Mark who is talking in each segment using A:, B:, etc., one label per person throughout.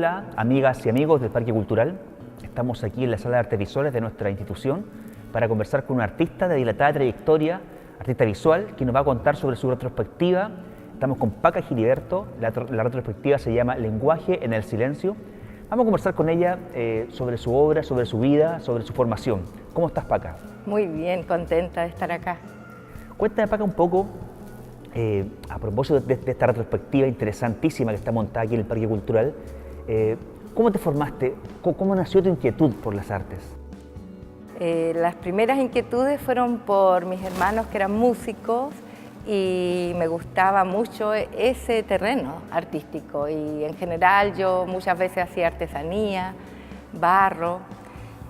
A: Hola, amigas y amigos del Parque Cultural. Estamos aquí en la Sala de Artes Visuales de nuestra institución para conversar con un artista de dilatada trayectoria, artista visual, que nos va a contar sobre su retrospectiva. Estamos con Paca Giliberto, la retrospectiva se llama Lenguaje en el Silencio. Vamos a conversar con ella sobre su obra, sobre su vida, sobre su formación. ¿Cómo estás, Paca?
B: Muy bien, contenta de estar acá.
A: Cuéntame, Paca, un poco, a propósito de esta retrospectiva interesantísima que está montada aquí en el Parque Cultural, ¿cómo te formaste? ¿Cómo nació tu inquietud por las artes?
B: Las primeras inquietudes fueron por mis hermanos que eran músicos y me gustaba mucho ese terreno artístico y en general yo muchas veces hacía artesanía, barro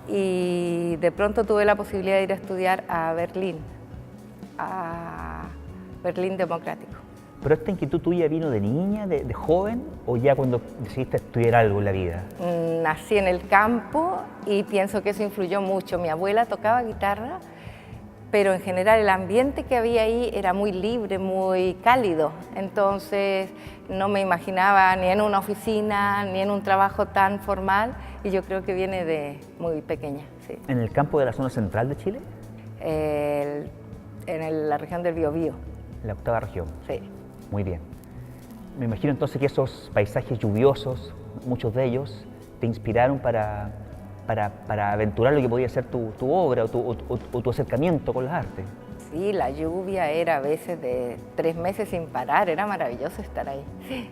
B: y de pronto tuve la posibilidad de ir a estudiar a Berlín Democrático.
A: ¿Pero esta inquietud tuya vino de niña, de joven, o ya cuando decidiste estudiar algo en la vida?
B: Nací en el campo y pienso que eso influyó mucho. Mi abuela tocaba guitarra, pero en general el ambiente que había ahí era muy libre, muy cálido. Entonces no me imaginaba ni en una oficina, ni en un trabajo tan formal, y yo creo que viene de muy pequeña. Sí.
A: ¿En el campo de la zona central de Chile?
B: La región del Biobío.
A: La octava región.
B: Sí.
A: Muy bien. Me imagino entonces que esos paisajes lluviosos, muchos de ellos, te inspiraron para aventurar lo que podía ser tu obra o tu acercamiento con las artes.
B: Sí, la lluvia era a veces de 3 meses sin parar, era maravilloso estar ahí. Sí.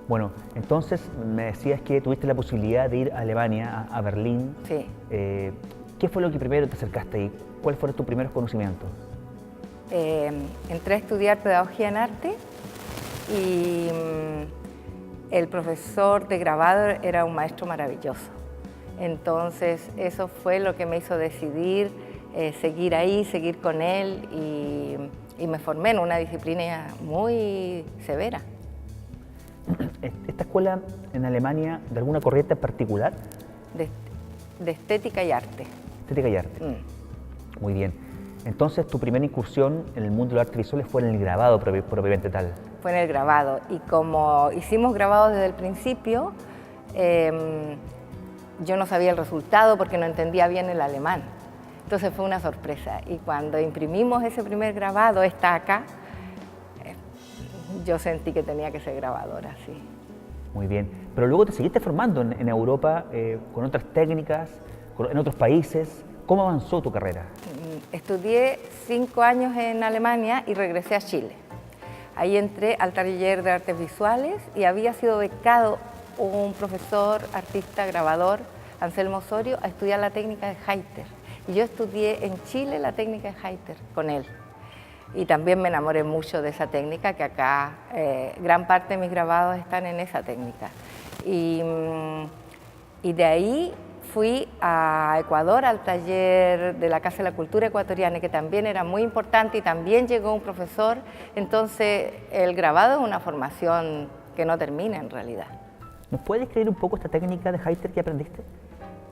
A: Bueno, entonces me decías que tuviste la posibilidad de ir a Alemania, a Berlín.
B: Sí.
A: ¿Qué fue lo que primero te acercaste ahí? ¿Cuáles fueron tus primeros conocimientos?
B: Entré a estudiar pedagogía en arte y el profesor de grabado era un maestro maravilloso. Entonces eso fue lo que me hizo decidir seguir ahí, seguir con él y me formé en una disciplina muy severa.
A: ¿Esta escuela en Alemania de alguna corriente en particular?
B: De estética y arte.
A: Estética y arte. Muy bien. Entonces, tu primera incursión en el mundo de las artes visuales fue en el grabado propiamente tal.
B: Fue en el grabado, y como hicimos grabado desde el principio, yo no sabía el resultado porque no entendía bien el alemán. Entonces fue una sorpresa, y cuando imprimimos ese primer grabado, está acá, yo sentí que tenía que ser grabadora, sí.
A: Muy bien, pero luego te seguiste formando en Europa con otras técnicas, en otros países. ¿Cómo avanzó tu carrera?
B: Estudié 5 años en Alemania y regresé a Chile. Ahí entré al taller de artes visuales y había sido becado un profesor, artista, grabador, Anselmo Osorio, a estudiar la técnica de Heiter. Y yo estudié en Chile la técnica de Heiter con él. Y también me enamoré mucho de esa técnica, que acá gran parte de mis grabados están en esa técnica. Y de ahí fui a Ecuador al taller de la Casa de la Cultura Ecuatoriana, que también era muy importante, y también llegó un profesor. Entonces el grabado es una formación que no termina en realidad.
A: ¿Nos puedes describir un poco esta técnica de Heiter que aprendiste?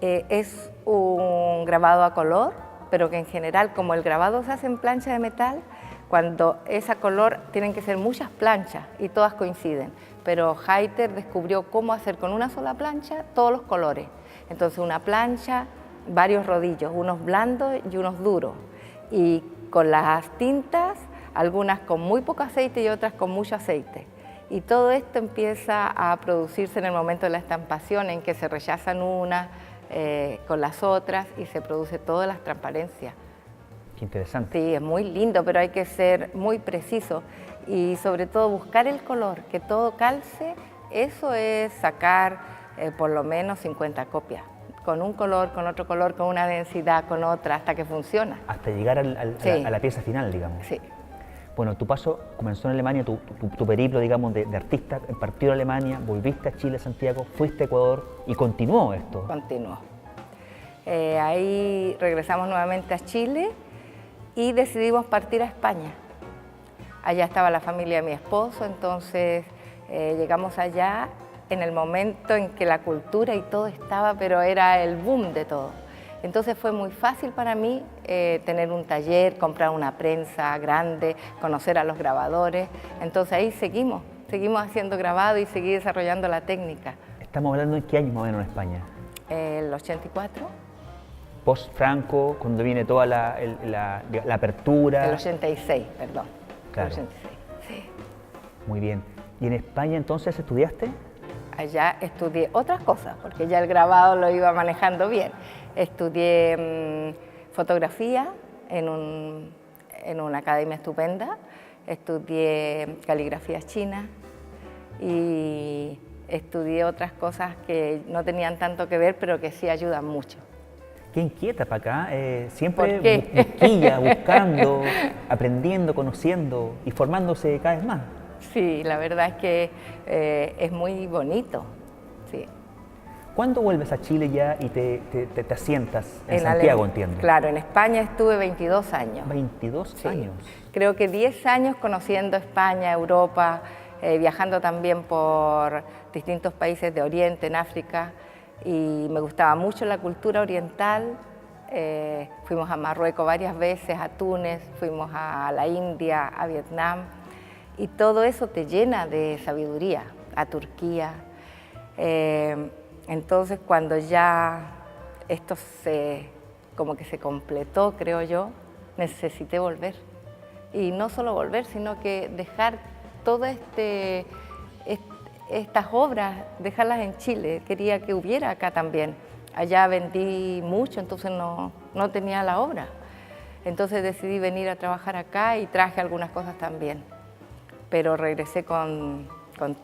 B: Es un grabado a color, pero que en general, como el grabado se hace en plancha de metal, cuando es a color tienen que ser muchas planchas y todas coinciden. Pero Heiter descubrió cómo hacer con una sola plancha todos los colores. Entonces una plancha, varios rodillos, unos blandos y unos duros. Y con las tintas, algunas con muy poco aceite y otras con mucho aceite. Y todo esto empieza a producirse en el momento de la estampación, en que se rechazan unas con las otras y se produce todas las transparencias.
A: Qué interesante.
B: Sí, es muy lindo, pero hay que ser muy preciso y sobre todo buscar el color, que todo calce. Eso es sacar por lo menos 50 copias, con un color, con otro color, con una densidad, con otra, hasta que funciona.
A: Hasta llegar
B: Sí.
A: a la pieza final, digamos.
B: Sí.
A: Bueno, tu paso comenzó en Alemania, tu periplo, digamos, de artista, partió a Alemania, volviste a Chile, Santiago, fuiste a Ecuador y continuó esto.
B: Continuó. Ahí regresamos nuevamente a Chile y decidimos partir a España. Allá estaba la familia de mi esposo, entonces llegamos allá en el momento en que la cultura y todo estaba, pero era el boom de todo. Entonces fue muy fácil para mí tener un taller, comprar una prensa grande, conocer a los grabadores. Entonces ahí seguimos haciendo grabado y seguí desarrollando la técnica.
A: Estamos hablando en qué año más o menos en España.
B: El 84.
A: Post-Franco, cuando viene toda la apertura.
B: El 86, perdón.
A: Claro.
B: El 86, sí.
A: Muy bien. ¿Y en España entonces estudiaste?
B: Allá estudié otras cosas, porque ya el grabado lo iba manejando bien. Estudié fotografía en una academia estupenda, estudié caligrafía china y estudié otras cosas que no tenían tanto que ver, pero que sí ayudan mucho.
A: Qué inquieta para acá, siempre
B: ¿Por qué?
A: busquilla, buscando, aprendiendo, conociendo y formándose cada vez más.
B: Sí, la verdad es que es muy bonito, sí.
A: ¿Cuándo vuelves a Chile ya y te asientas en Santiago, entiendo?
B: Claro, en España estuve 22 años.
A: 22
B: Sí.
A: años.
B: Creo que 10 años conociendo España, Europa, viajando también por distintos países de Oriente, en África, y me gustaba mucho la cultura oriental. Fuimos a Marruecos varias veces, a Túnez, fuimos a la India, a Vietnam, y todo eso te llena de sabiduría, a Turquía. Entonces, cuando ya esto como que se completó, creo yo, necesité volver. Y no solo volver, sino que dejar todas estas obras, dejarlas en Chile. Quería que hubiera acá también. Allá vendí mucho, entonces no tenía la obra. Entonces decidí venir a trabajar acá y traje algunas cosas también. Pero regresé con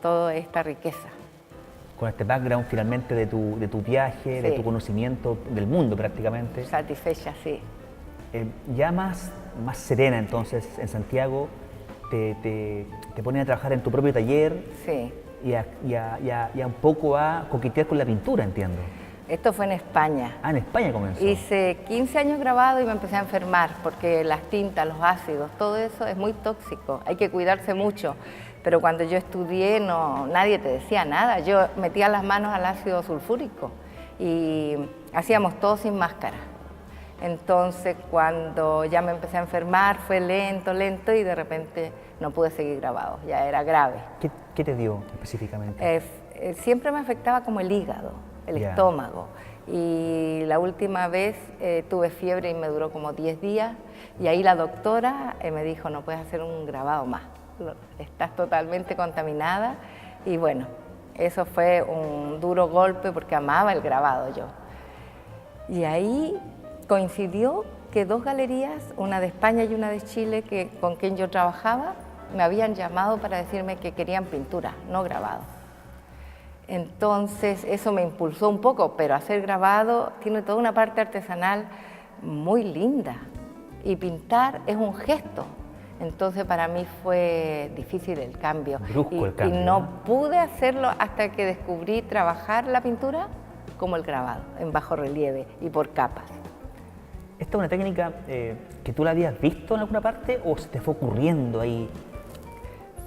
B: toda esta riqueza.
A: Con este background finalmente de tu viaje,
B: Sí.
A: de tu conocimiento del mundo prácticamente.
B: Satisfecha, sí.
A: Ya más serena entonces en Santiago, te pones a trabajar en tu propio taller
B: Sí.
A: y a un poco a coquetear con la pintura, entiendo.
B: Esto fue en España.
A: Ah, en España comenzó.
B: Hice 15 años grabado y me empecé a enfermar porque las tintas, los ácidos, todo eso es muy tóxico, hay que cuidarse mucho. Pero cuando yo estudié nadie te decía nada, yo metía las manos al ácido sulfúrico y hacíamos todo sin máscara. Entonces cuando ya me empecé a enfermar fue lento y de repente no pude seguir grabado, ya era grave.
A: ¿Qué te dio específicamente?
B: Siempre me afectaba como el hígado, el
A: Ya.
B: estómago, y la última vez tuve fiebre y me duró como 10 días y ahí la doctora me dijo no puedes hacer un grabado más, estás totalmente contaminada y bueno, eso fue un duro golpe porque amaba el grabado yo. Y ahí coincidió que dos galerías, una de España y una de Chile, con quien yo trabajaba, me habían llamado para decirme que querían pintura, no grabado. Entonces eso me impulsó un poco, pero hacer grabado tiene toda una parte artesanal muy linda y pintar es un gesto. Entonces para mí fue difícil el cambio.
A: Brusco el cambio,
B: y no
A: ¿no?
B: pude hacerlo hasta que descubrí trabajar la pintura como el grabado, en bajo relieve y por capas.
A: ¿Esta es una técnica que tú la habías visto en alguna parte o se te fue ocurriendo ahí?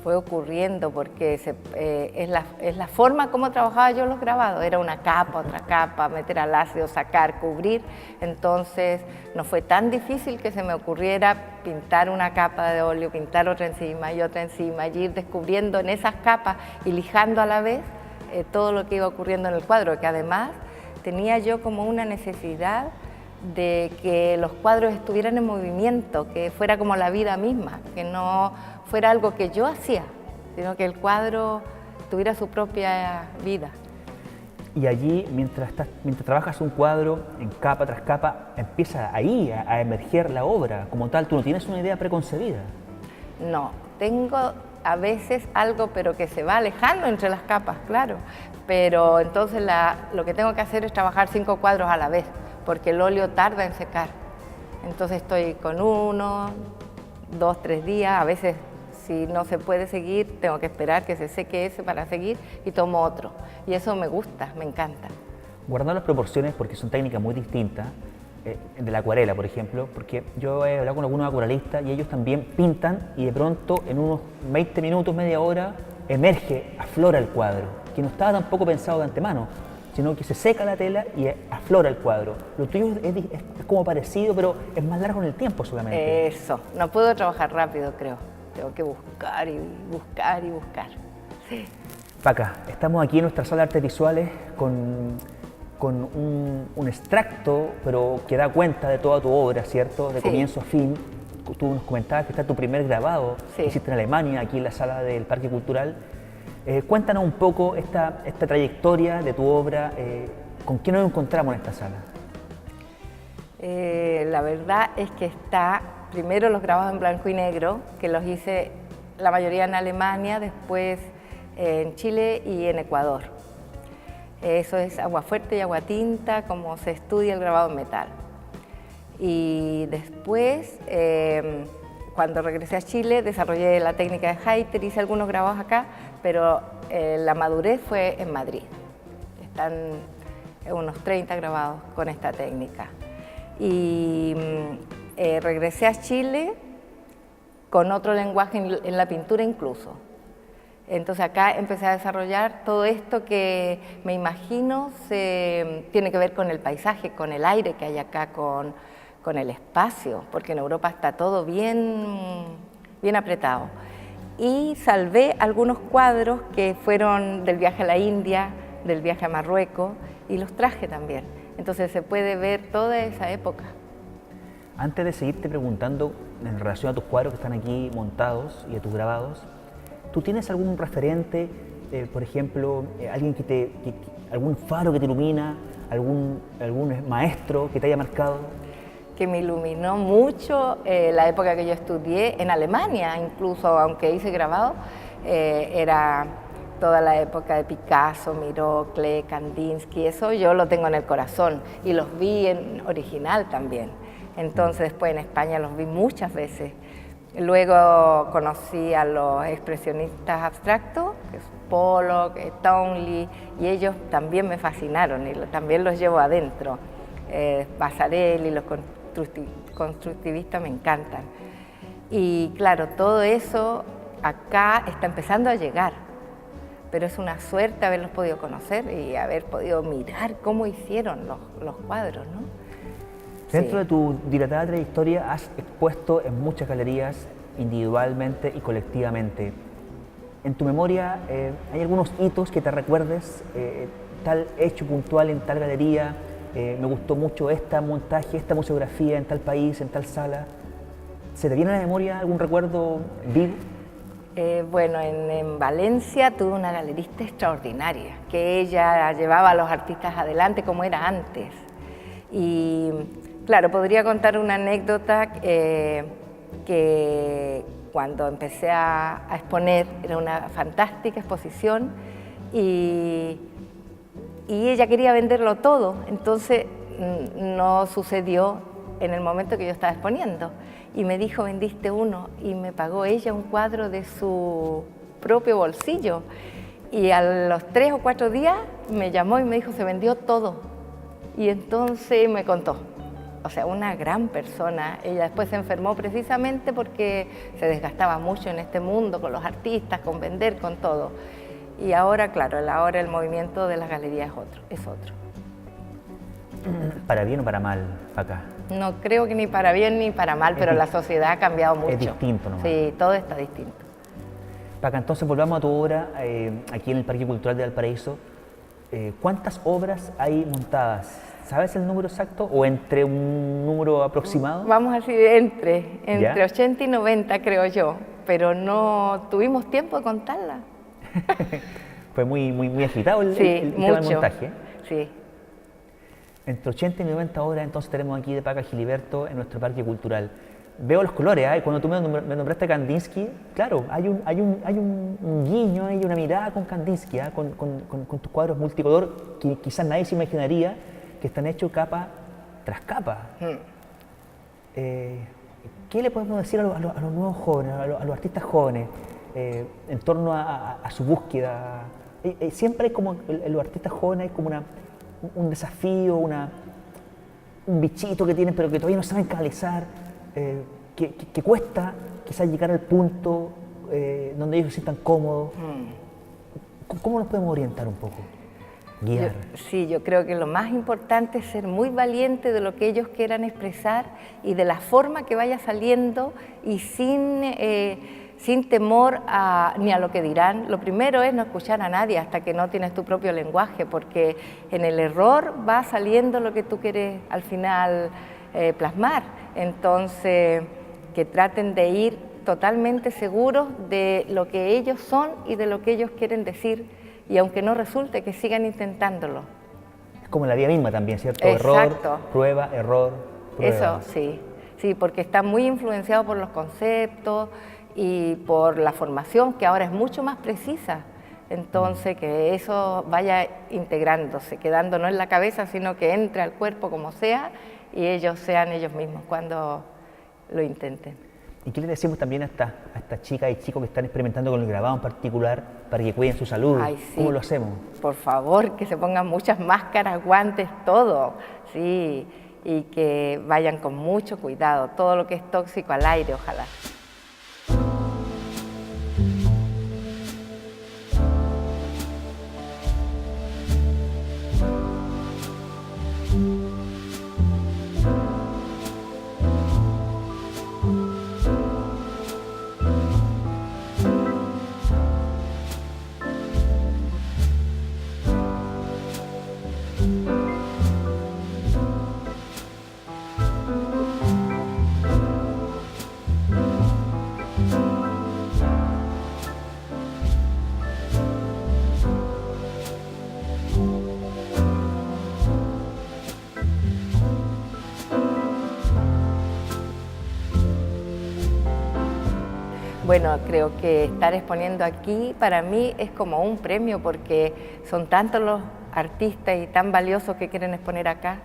B: Fue ocurriendo porque es la forma como trabajaba yo los grabados, era una capa, otra capa, meter al ácido, sacar, cubrir, entonces no fue tan difícil que se me ocurriera pintar una capa de óleo, pintar otra encima y otra encima, y ir descubriendo en esas capas y lijando a la vez todo lo que iba ocurriendo en el cuadro, que además tenía yo como una necesidad de que los cuadros estuvieran en movimiento, que fuera como la vida misma, que no fuera algo que yo hacía, sino que el cuadro tuviera su propia vida.
A: Y allí, mientras trabajas un cuadro en capa tras capa, empieza ahí a emerger la obra como tal. Tú no tienes una idea preconcebida.
B: No, tengo a veces algo, pero que se va alejando entre las capas, claro. Pero entonces lo que tengo que hacer es trabajar 5 cuadros a la vez, porque el óleo tarda en secar. Entonces estoy con 1, 2, 3 días, a veces si no se puede seguir, tengo que esperar que se seque ese para seguir y tomo otro. Y eso me gusta, me encanta.
A: Guardando las proporciones, porque son técnicas muy distintas, de la acuarela, por ejemplo, porque yo he hablado con algunos acuarelistas y ellos también pintan y de pronto en unos 20 minutos, media hora, emerge, aflora el cuadro, que no estaba tampoco pensado de antemano, sino que se seca la tela y aflora el cuadro. Lo tuyo es como parecido, pero es más largo en el tiempo solamente.
B: Eso, no puedo trabajar rápido, creo. Tengo que buscar y buscar y buscar. Sí.
A: Paca, estamos aquí en nuestra sala de artes visuales con un extracto, pero que da cuenta de toda tu obra, ¿cierto? De
B: Sí.
A: comienzo a fin. Tú nos comentabas que está tu primer grabado,
B: Sí.
A: que hiciste en Alemania, aquí en la sala del Parque Cultural. Cuéntanos un poco esta trayectoria de tu obra, ¿con qué nos encontramos en esta sala?
B: La verdad es que está primero los grabados en blanco y negro, que los hice la mayoría en Alemania, después en Chile y en Ecuador. Eso es agua fuerte y agua tinta, como se estudia el grabado en metal. Y después, cuando regresé a Chile, desarrollé la técnica de Heiter, hice algunos grabados acá, pero la madurez fue en Madrid. Están unos 30 grabados con esta técnica. Y regresé a Chile con otro lenguaje en la pintura incluso. Entonces acá empecé a desarrollar todo esto que me imagino tiene que ver con el paisaje, con el aire que hay acá, con el espacio, porque en Europa está todo bien apretado. Y salvé algunos cuadros que fueron del viaje a la India, del viaje a Marruecos, y los traje también. Entonces se puede ver toda esa época.
A: Antes de seguirte preguntando en relación a tus cuadros que están aquí montados y a tus grabados, ¿tú tienes algún referente, por ejemplo, alguien algún faro que te ilumina, algún maestro que te haya marcado?
B: Que me iluminó mucho la época que yo estudié en Alemania, incluso aunque hice grabado, era toda la época de Picasso, Miró, Klee, Kandinsky, eso yo lo tengo en el corazón y los vi en original también. Entonces después en España los vi muchas veces. Luego conocí a los expresionistas abstractos, que es Pollock, Townley, y ellos también me fascinaron y también los llevo adentro. Vasarely, los constructivistas me encantan. Y claro, todo eso acá está empezando a llegar, pero es una suerte haberlos podido conocer y haber podido mirar cómo hicieron los cuadros, ¿no?
A: Dentro
B: Sí.
A: de tu dilatada trayectoria has expuesto en muchas galerías individualmente y colectivamente. En tu memoria, ¿hay algunos hitos que te recuerdes? Tal hecho puntual en tal galería, me gustó mucho este montaje, esta museografía en tal país, en tal sala. ¿Se te viene a la memoria algún recuerdo vivo?
B: Bueno, en Valencia tuve una galerista extraordinaria, que ella llevaba a los artistas adelante como era antes. Y claro, podría contar una anécdota que cuando empecé a exponer, era una fantástica exposición y ella quería venderlo todo, entonces no sucedió en el momento que yo estaba exponiendo. Y me dijo, vendiste uno, y me pagó ella un cuadro de su propio bolsillo. Y a los 3 o 4 días me llamó y me dijo, se vendió todo. Y entonces me contó. O sea, una gran persona. Ella después se enfermó precisamente porque se desgastaba mucho en este mundo con los artistas, con vender, con todo. Y ahora, claro, ahora el movimiento de las galerías es otro.
A: ¿Para bien o para mal, Paca?
B: No creo que ni para bien ni para mal, pero la sociedad ha cambiado mucho.
A: Es distinto nomás.
B: Sí, todo está distinto.
A: Paca, entonces volvamos a tu obra aquí en el Parque Cultural de Valparaíso. ¿Cuántas obras hay montadas? ¿Sabes el número exacto o entre un número aproximado?
B: Vamos a decir entre
A: ¿Ya?
B: 80 y 90 creo yo, pero no tuvimos tiempo de contarla.
A: Fue muy agitado el tema del montaje.
B: Sí.
A: Entre 80 y 90 obras entonces tenemos aquí de Paca Giliberto en nuestro Parque Cultural. Veo los colores, ¿eh? Cuando tú me nombraste Kandinsky, claro, hay un guiño, hay una mirada con Kandinsky, ¿eh? con tus cuadros multicolor que quizás nadie se imaginaría que están hechos capa tras capa. ¿Qué le podemos decir a los nuevos jóvenes, a los artistas jóvenes en torno a su búsqueda? Siempre hay como, en los artistas jóvenes hay como un desafío, un bichito que tienen pero que todavía no saben canalizar, que cuesta quizás llegar al punto donde ellos se sientan cómodos. ¿Cómo nos podemos orientar un poco? Guiar.
B: Yo creo que lo más importante es ser muy valiente de lo que ellos quieran expresar y de la forma que vaya saliendo y sin sin temor ni a lo que dirán. Lo primero es no escuchar a nadie hasta que no tienes tu propio lenguaje, porque en el error va saliendo lo que tú quieres al final plasmar. Entonces, que traten de ir totalmente seguros de lo que ellos son y de lo que ellos quieren decir, y aunque no resulte, que sigan intentándolo.
A: Es como la vida misma también, ¿cierto?
B: Exacto.
A: Error, prueba, error, prueba.
B: Eso, sí. Sí, porque está muy influenciado por los conceptos y por la formación, que ahora es mucho más precisa. Entonces, que eso vaya integrándose, quedando no en la cabeza, sino que entre al cuerpo como sea, y ellos sean ellos mismos cuando lo intenten.
A: ¿Y qué le decimos también a estas chicas y chicos que están experimentando con el grabado en particular para que cuiden su salud?
B: Ay, sí.
A: ¿Cómo lo hacemos?
B: Por favor, que se pongan muchas máscaras, guantes, todo, sí, y que vayan con mucho cuidado, todo lo que es tóxico al aire, ojalá. Bueno, creo que estar exponiendo aquí para mí es como un premio, porque son tantos los artistas y tan valiosos que quieren exponer acá,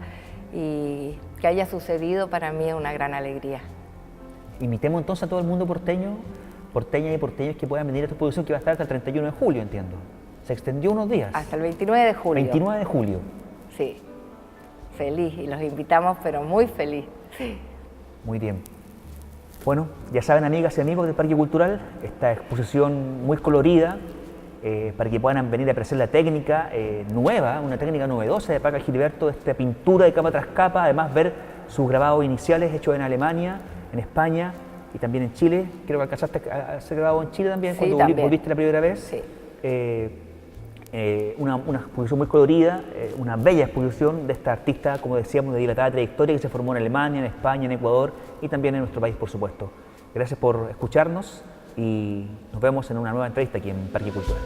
B: y que haya sucedido para mí es una gran alegría.
A: Invitemos entonces a todo el mundo porteño, porteñas y porteños que puedan venir a esta exposición, que va a estar hasta el 31 de julio, entiendo. Se extendió unos días.
B: Hasta el 29 de julio.
A: 29 de julio.
B: Sí, feliz, y los invitamos, pero muy feliz.
A: Muy bien. Bueno, ya saben, amigas y amigos del Parque Cultural, esta exposición muy colorida, para que puedan venir a apreciar la técnica nueva, una técnica novedosa de Paca Gilberto, esta pintura de capa tras capa, además ver sus grabados iniciales hechos en Alemania, en España y también en Chile. Creo que alcanzaste a hacer grabado en Chile también,
B: Sí,
A: cuando
B: también.
A: volviste la primera vez.
B: Sí.
A: Una exposición muy colorida, una bella exposición de esta artista, como decíamos, de dilatada trayectoria, que se formó en Alemania, en España, en Ecuador y también en nuestro país, por supuesto. Gracias por escucharnos y nos vemos en una nueva entrevista aquí en Parque Cultural.